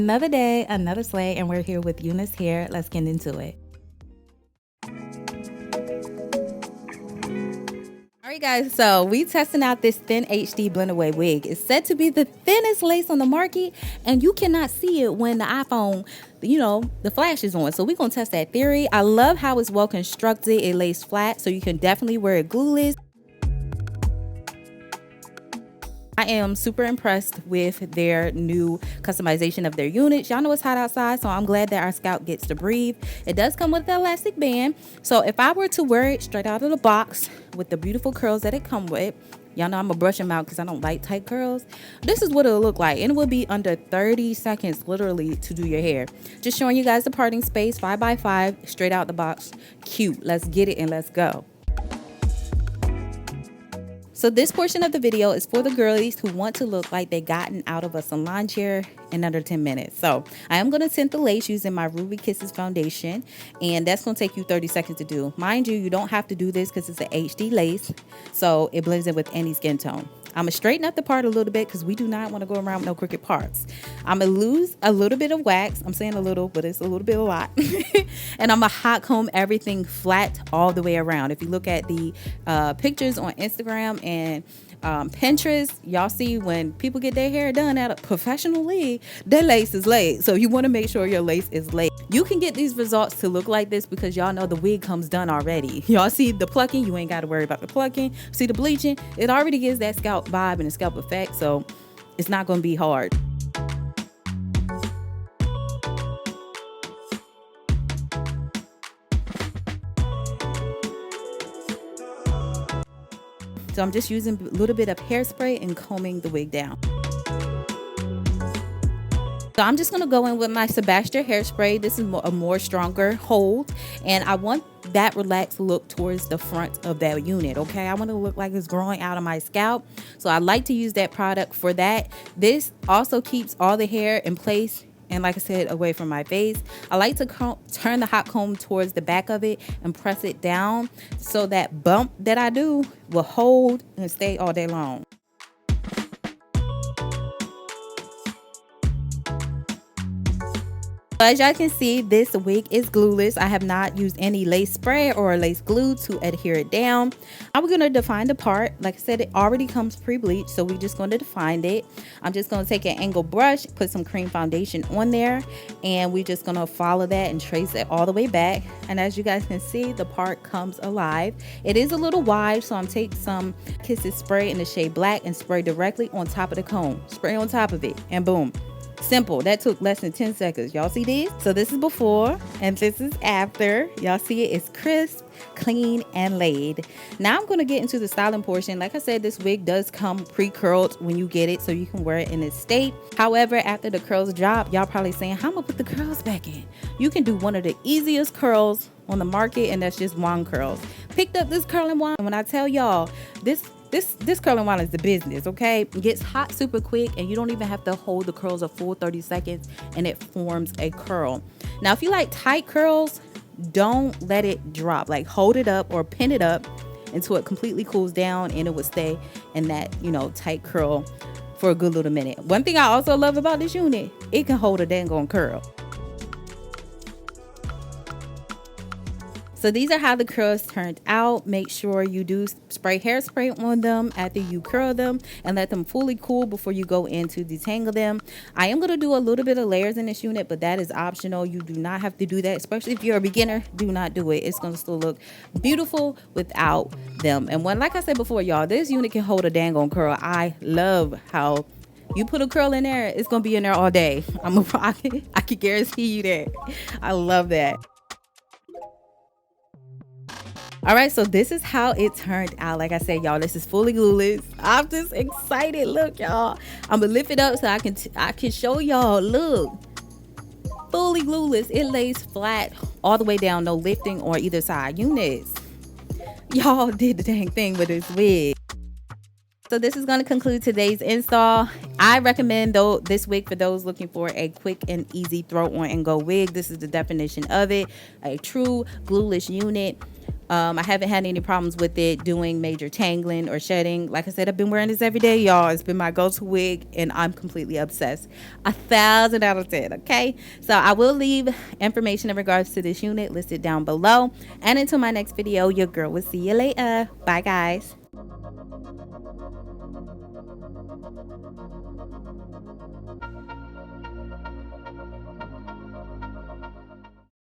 Another day, another slay, and we're here with Unice Hair. Let's get into it. Alright guys, so we testing out this thin HD Blendaway wig. It's said to be the thinnest lace on the market, and you cannot see it when the iPhone, the flash is on. So we're gonna test that theory. I love how it's well constructed. It lays flat, so you can definitely wear it glueless. I am super impressed with their new customization of their units. Y'all know it's hot outside, so I'm glad that our scalp gets to breathe. It does come with the elastic band, so if I were to wear it straight out of the box with the beautiful curls that it comes with, y'all know I'm gonna brush them out because I don't like tight curls. This is what it'll look like, and it will be under 30 seconds literally to do your hair. Just showing you guys the parting space, 5x5, straight out the box. Cute. Let's get it and let's go. So this portion of the video is for the girlies who want to look like they gotten out of a salon chair in under 10 minutes. So I am going to tint the lace using my Ruby Kisses foundation, and that's going to take you 30 seconds to do. Mind you, you don't have to do this because it's an HD lace, so it blends in with any skin tone. I'm going to straighten up the part a little bit because we do not want to go around with no crooked parts. I'm going to lose a little bit of wax. I'm saying a little, but it's a little bit a lot. And I'm going to hot comb everything flat all the way around. If you look at the pictures on Instagram and Pinterest, y'all see when people get their hair done at a professional league, their lace is laid. So you want to make sure your lace is laid. You can get these results to look like this because y'all know the wig comes done already. Y'all see the plucking, you ain't got to worry about the plucking. See the bleaching, it already gives that scalp vibe and a scalp effect, so it's not going to be hard. So I'm just using a little bit of hairspray and combing the wig down. So I'm just going to go in with my Sebastian hairspray. This is a more stronger hold, and I want that relaxed look towards the front of that unit. Okay, I want to look like it's growing out of my scalp, so I like to use that product for that. This also keeps all the hair in place, and like I said, away from my face. I like to turn the hot comb towards the back of it and press it down so that bump that I do will hold and stay all day long. As y'all can see, this wig is glueless. I have not used any lace spray or lace glue to adhere it down. I'm going to define the part. Like I said, it already comes pre-bleached, so we're just going to define it. I'm just going to take an angled brush, put some cream foundation on there, and we're just going to follow that and trace it all the way back. And as you guys can see, the part comes alive. It is a little wide, so I'm taking some Kisses spray in the shade black and spray directly on top of the comb. Spray on top of it, and boom. Simple. That took less than 10 seconds. Y'all see this? So this is before and this is after. Y'all see it? It's crisp, clean, and laid. Now I'm going to get into the styling portion. Like I said, this wig does come pre-curled when you get it, so you can wear it in its state. However, after the curls drop, y'all probably saying, how am I gonna put the curls back in? You can do one of the easiest curls on the market, and that's just wand curls. Picked up this curling wand, and when I tell y'all, this curling wand is the business, okay? It gets hot super quick, and you don't even have to hold the curls a full 30 seconds, and it forms a curl. Now, if you like tight curls, don't let it drop. Like, hold it up or pin it up until it completely cools down, and it will stay in that, tight curl for a good little minute. One thing I also love about this unit, it can hold a dang on curl. So these are how the curls turned out. Make sure you do spray hairspray on them after you curl them and let them fully cool before you go in to detangle them. I am going to do a little bit of layers in this unit, but that is optional. You do not have to do that, especially if you're a beginner. Do not do it. It's going to still look beautiful without them. And like I said before, y'all, this unit can hold a dang on curl. I love how you put a curl in there, it's going to be in there all day. I can guarantee you that. I love that. All right, so this is how it turned out. Like I said, y'all, this is fully glueless. I'm just excited. Look, y'all, I'm gonna lift it up so I can show y'all. Look, fully glueless. It lays flat all the way down, no lifting on either side. Unice, y'all did the dang thing with this wig. So this is going to conclude today's install. I recommend this wig for those looking for a quick and easy throw on and go wig. This is the definition of it, a true glueless unit. I haven't had any problems with it doing major tangling or shedding. Like I said, I've been wearing this every day, y'all. It's been my go-to wig, and I'm completely obsessed. 1,000 out of 10, okay? So I will leave information in regards to this unit listed down below. And until my next video, your girl will see you later. Bye, guys.